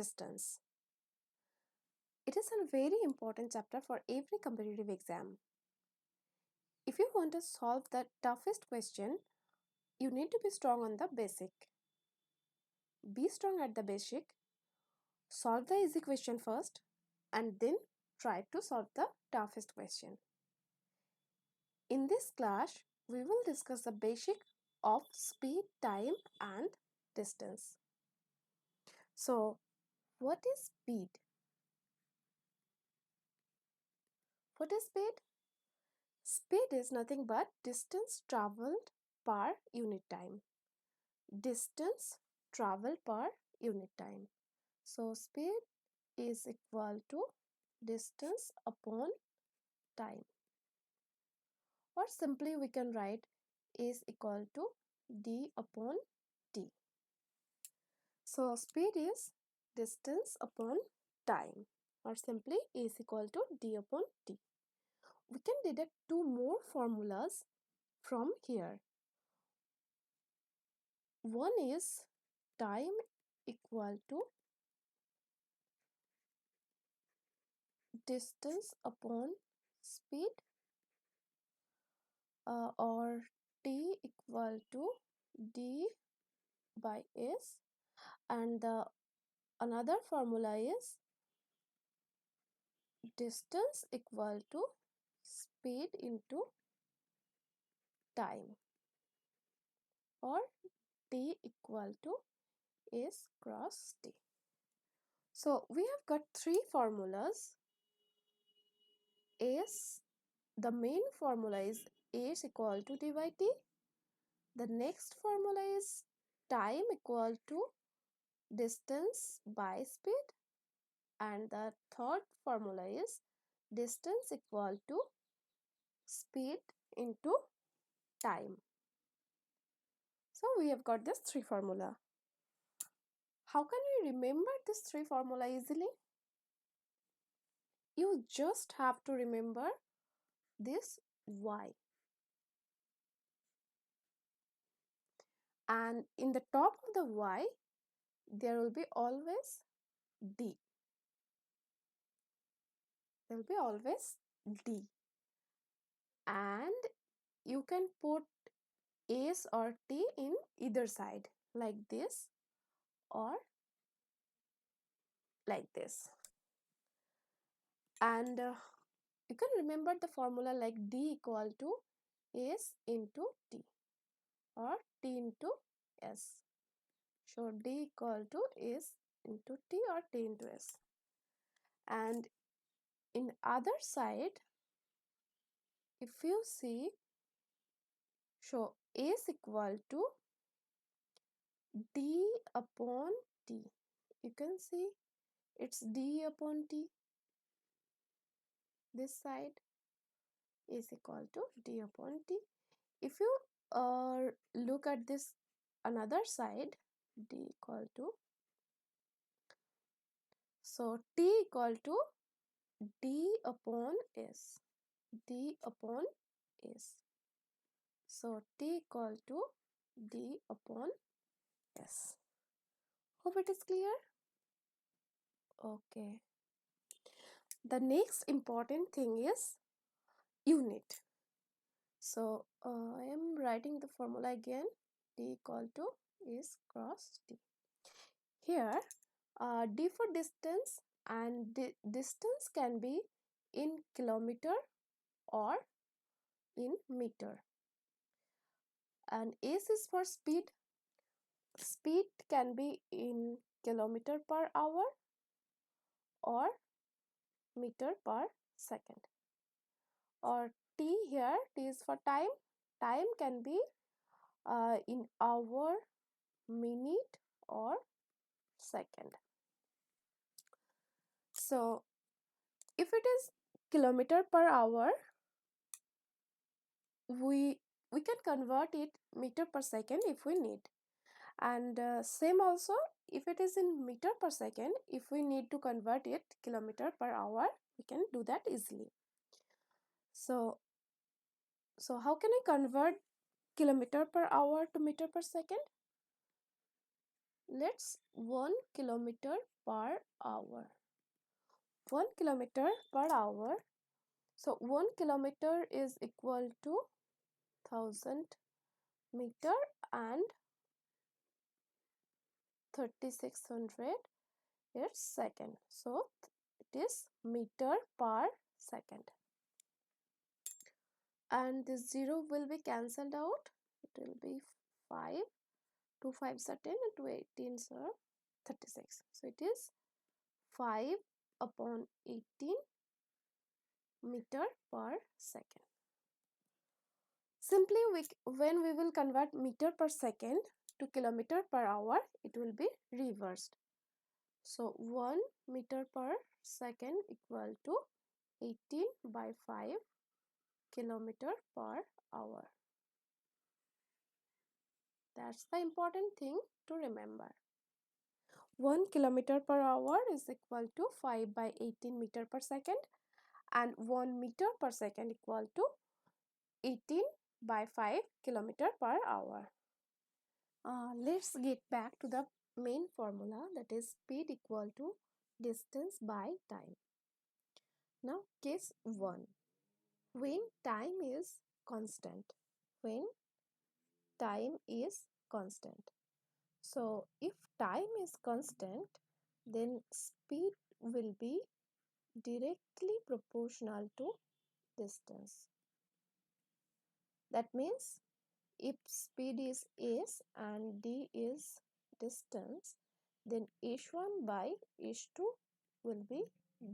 distance. It is a very important chapter for every competitive exam. If you want to solve the toughest question, you need to be strong on the basic. Be strong at the basic, solve the easy question first, and then try to solve the toughest question. In this class, we will discuss the basic of speed, time, and distance. So, what is speed? What is speed? Speed is nothing but distance traveled per unit time. Distance traveled per unit time. So, speed is equal to distance upon time. Or simply we can write is equal to d upon t. So, speed is distance upon time, or simply is equal to d upon t. We can deduct two more formulas from here. One is time equal to distance upon speed, or t equal to d by s, and the another formula is distance equal to speed into time, or t equal to s cross t. So we have got three formulas. The main formula is s equal to d by t. The next formula is time equal to distance by speed, and the third formula is distance equal to speed into time. So we have got this three formula. How can we remember this three formula easily? You just have to remember this y, and in the top of the y there will be always d. There will be always d, and you can put s or t in either side, like this or like this. And you can remember the formula like d equal to s into t, or t into s. So d equal to s into t, or t into s. And in other side, if you see, so s equal to d upon t. You can see it's d upon t. This side is equal to d upon t. If you look at this another side, d equal to, so t equal to d upon s, d upon s. So t equal to d upon s. Hope it is clear. Okay. The next important thing is unit. So I am writing the formula again. D equal to s cross t. Here d for distance, and distance can be in kilometer or in meter, and s is for speed. Speed can be in kilometer per hour or meter per second. Or t, here t is for time. Time can be in hour, minute or second. So if it is kilometer per hour, we can convert it meter per second if we need, and same also if it is in meter per second, if we need to convert it kilometer per hour, we can do that easily. So how can I convert kilometer per hour to meter per second? let's 1 kilometer per hour. 1 kilometer per hour. So 1 kilometer is equal to 1000 meter and 3600 is second. So it is meter per second. And this 0 will be cancelled out. It will be 5. 2 5s are 10 and 2 18s are 36. So it is 5 upon 18 meter per second. Simply, when we will convert meter per second to kilometer per hour, it will be reversed. So 1 meter per second equal to 18 by 5 kilometer per hour. That's the important thing to remember. 1 kilometer per hour is equal to 5 by 18 meter per second, and 1 meter per second equal to 18 by 5 kilometer per hour. Let's get back to the main formula, that is speed equal to distance by time. Now case 1. When time is constant. When time is constant. So if time is constant, then speed will be directly proportional to distance. That means if speed is s and d is distance, then h1 by h2 will be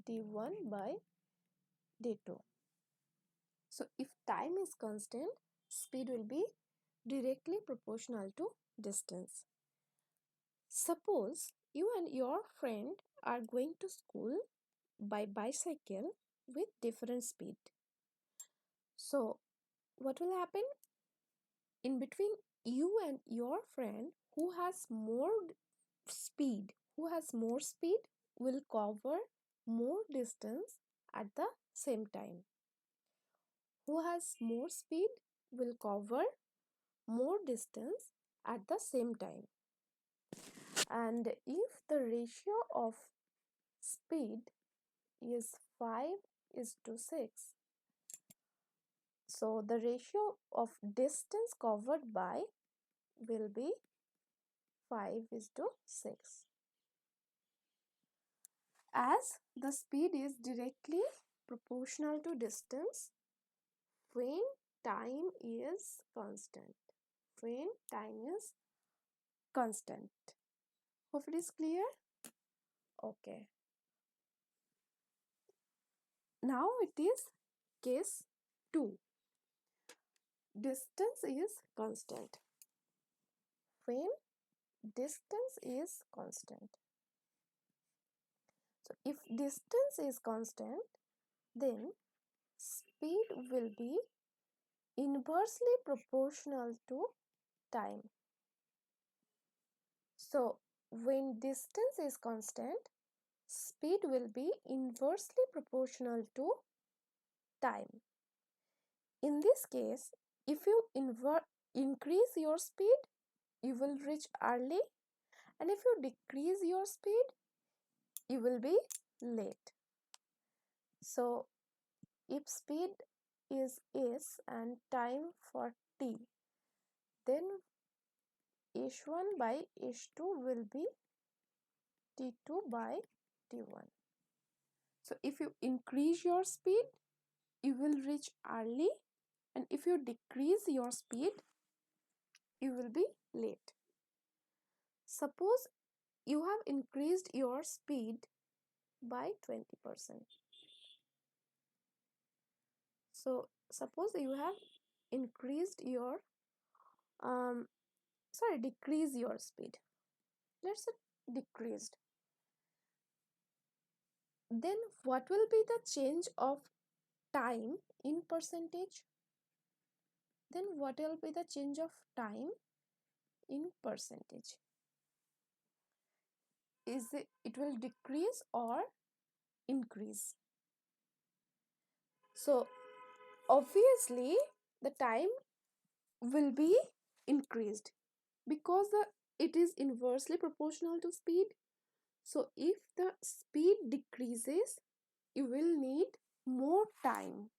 d1 by d2. So if time is constant, speed will be directly proportional to distance. Suppose you and your friend are going to school by bicycle with different speed. So what will happen? In between you and your friend, who has more speed will cover more distance at the same time. Who has more speed will cover more distance at the same time. And if the ratio of speed is 5 is to 6, so the ratio of distance covered by will be 5 is to 6. As the speed is directly proportional to distance when time is constant. When time is constant. Hope it is clear? Okay. Now it is case 2. Distance is constant. When distance is constant. So if distance is constant, then speed will be inversely proportional to time. So when distance is constant, speed will be inversely proportional to time. In this case, if you increase your speed, you will reach early, and if you decrease your speed, you will be late. So if speed is s and time for t, then h1 by h2 will be t2 by t1. So if you increase your speed, you will reach early, and if you decrease your speed, you will be late. Suppose you have increased your speed by 20%. So suppose you have increased your decrease your speed. Let's say decreased. Then what will be the change of time in percentage? Then what will be the change of time in percentage? It will decrease or increase? So obviously the time will be increased because the it is inversely proportional to speed. So if the speed decreases, you will need more time.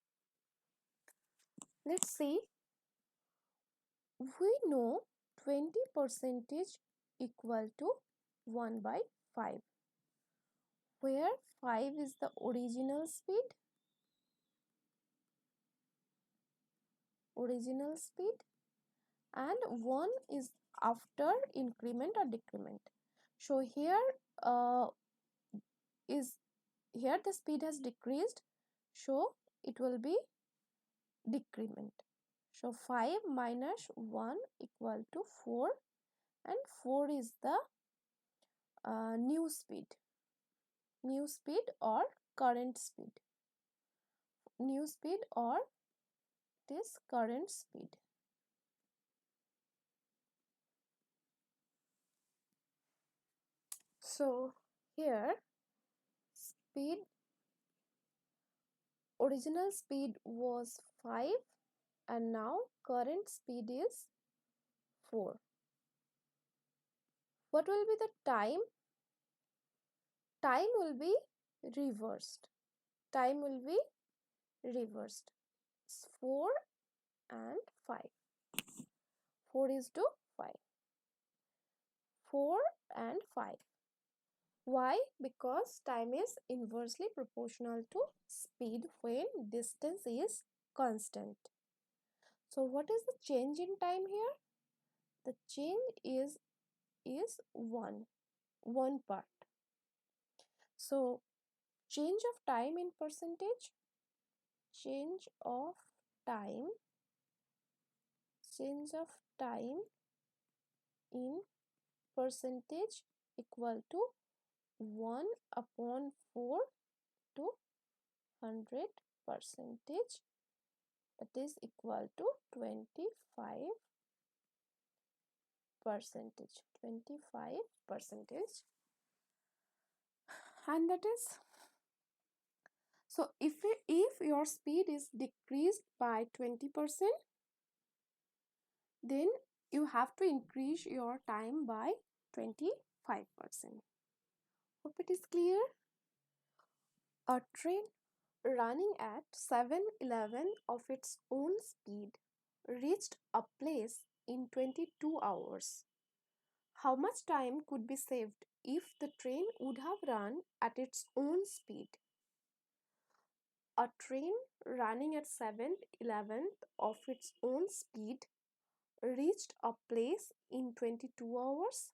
Let's see. We know 20 percentage equal to 1 by 5, where 5 is the original speed, and 1 is after increment or decrement. So uh, here the speed has decreased, so it will be decrement. So 5 minus 1 equal to 4, and 4 is the new speed or current speed, or this current speed. So here original speed was 5 and now current speed is 4. What will be the time? Time will be reversed. 4 and 5. 4 is to 5. 4 and 5. Why? Because time is inversely proportional to speed when distance is constant. So what is the change in time here? The change is 1 part. So change of time in percentage, change of time in percentage equal to 1 upon 4 to 100 percentage, that is equal to 25 percentage. And that is, so if your speed is decreased by 20%, then you have to increase your time by 25%. Hope it is clear. A train running at 7/11 of its own speed reached a place in 22 hours. How much time could be saved if the train would have run at its own speed? A train running at 7/11 of its own speed reached a place in 22 hours.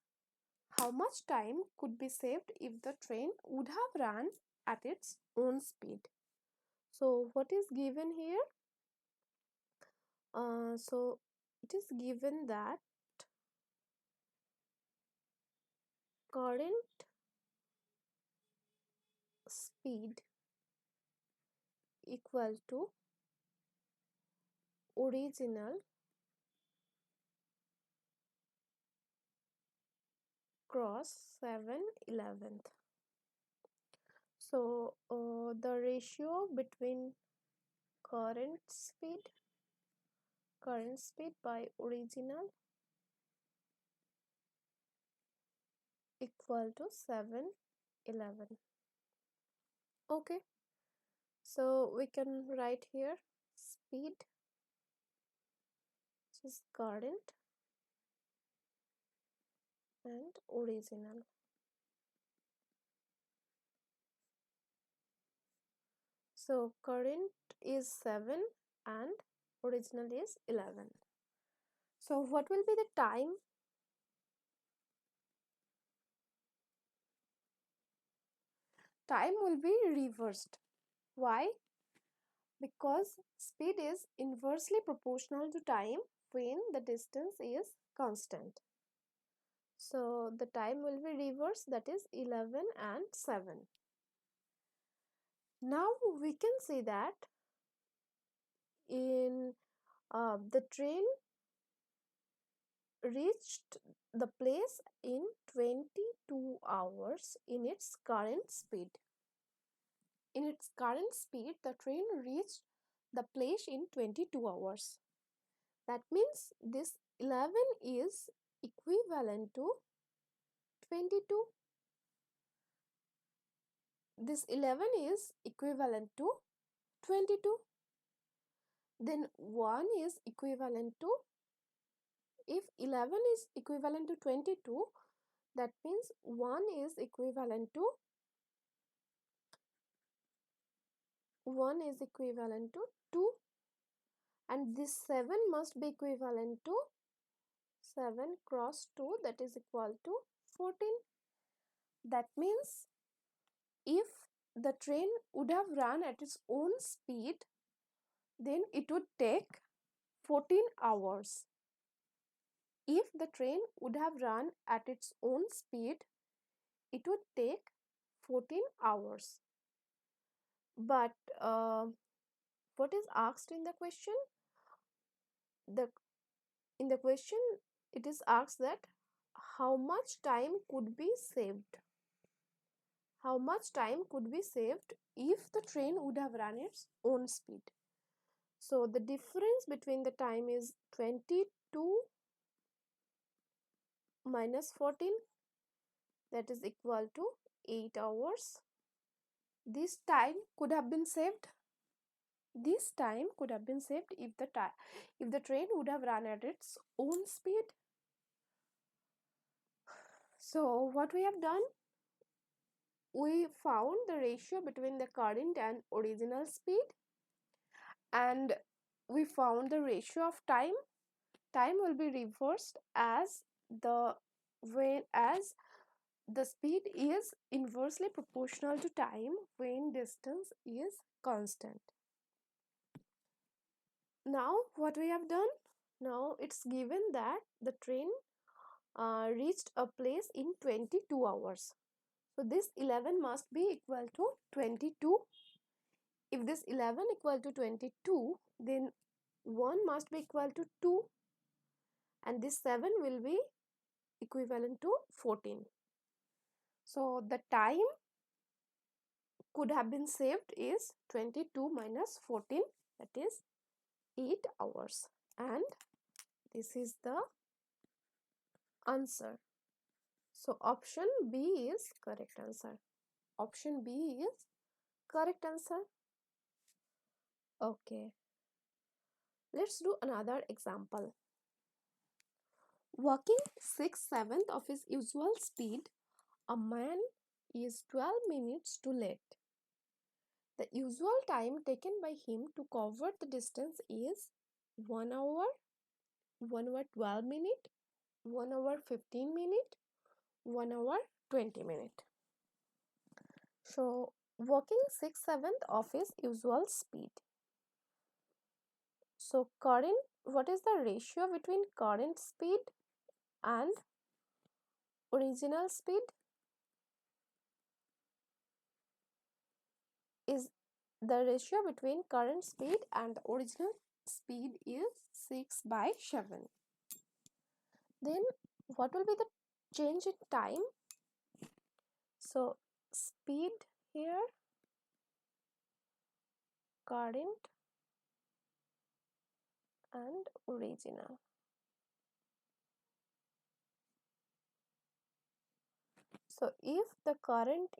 How much time could be saved if the train would have run at its own speed? So what is given here? So it is given that current speed equal to original cross 7/11. So the ratio between current speed by original equal to 7/11. Okay, so we can write here speed, which is current, and original. So current is 7 and original is 11. So what will be the time? Time will be reversed. Why? Because speed is inversely proportional to time when the distance is constant. So the time will be reversed, that is 11 and 7. Now we can see that in the train reached the place in 22 hours in its current speed. The train reached the place in 22 hours. That means this 11 is equivalent to 22. This 11 is equivalent to 22. Then 1 is equivalent to, if 11 is equivalent to 22, that means 1 is equivalent to 2, and this 7 must be equivalent to 7 cross 2, that is equal to 14. That means if the train would have run at its own speed, then it would take 14 hours. If the train would have run at its own speed, it would take 14 hours. But what is asked in the question? In the question, it is asked that how much time could be saved? How much time could be saved if the train would have run its own speed? So the difference between the time is 22 minus 14, that is equal to 8 hours. This time could have been saved. This time could have been saved if the train would have run at its own speed. So what we have done, we found the ratio between the current and original speed, and we found the ratio of time. Time will be reversed as the speed is inversely proportional to time when distance is constant. Now what we have done, now it's given that the train reached a place in 22 hours. So this 11 must be equal to 22. If this 11 equal to 22, then 1 must be equal to 2, and this 7 will be equivalent to 14. So the time could have been saved is 22 minus 14, that is 8 hours, and this is the answer. So option B is correct answer. Option B is correct answer. Okay, let's do another example. Walking 6/7 of his usual speed, a man is 12 minutes too late. The usual time taken by him to cover the distance is 1 hour, 1 hour 12 minutes, 1 hour 15 minutes, 1 hour 20 minutes. So walking 6/7 of his usual speed. So what is the ratio between current speed and original speed? Is the ratio between current speed and the original speed is 6/7. Then what will be the change in time? So speed here, current and original. So if the current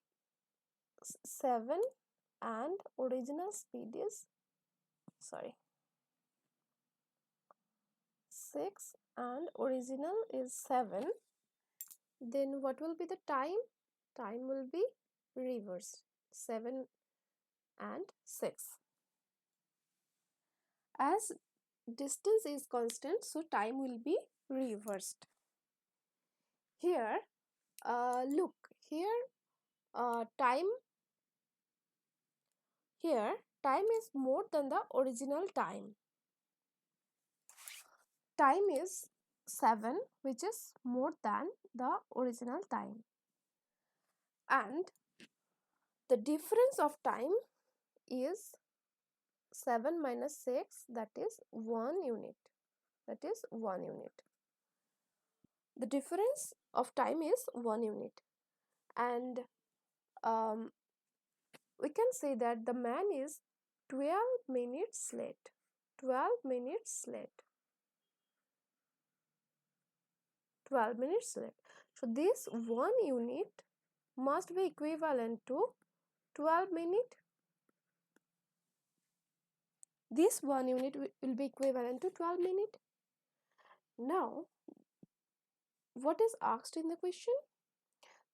7 and original speed is 6 and original is 7, then what will be the time? Time will be reversed, 7 and 6. As distance is constant, so time will be reversed. Here, look, here time is more than the original time. Time is 7, which is more than the original time, and the difference of time is 7 minus 6, that is 1 unit. That is 1 unit. The difference of time is 1 unit, and we can say that the man is 12 minutes late. 12 minutes late. 12 minutes late. So this 1 unit must be equivalent to 12 minutes. This 1 unit will be equivalent to 12 minutes. Now, what is asked in the question?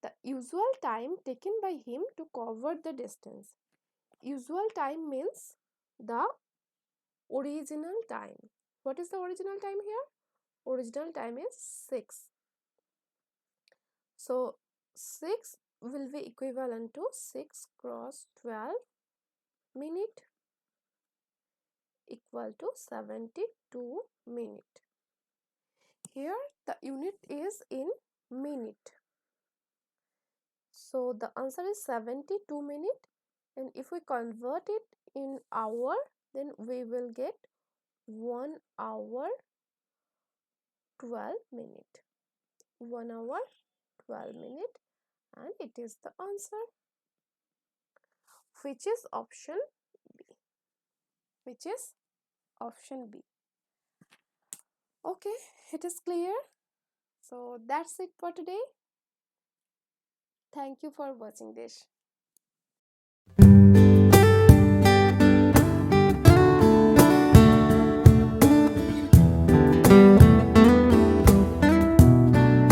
The usual time taken by him to cover the distance. Usual time means the original time. What is the original time here? Original time is 6. So 6 will be equivalent to 6 cross 12 minute equal to 72 minute. Here the unit is in minute. So the answer is 72 minute, and if we convert it in hour, then we will get 1 hour 12 minute. 1 hour 12 minute, and it is the answer, which is option B. Which is option B. Okay, it is clear. So that's it for today. Thank you for watching this.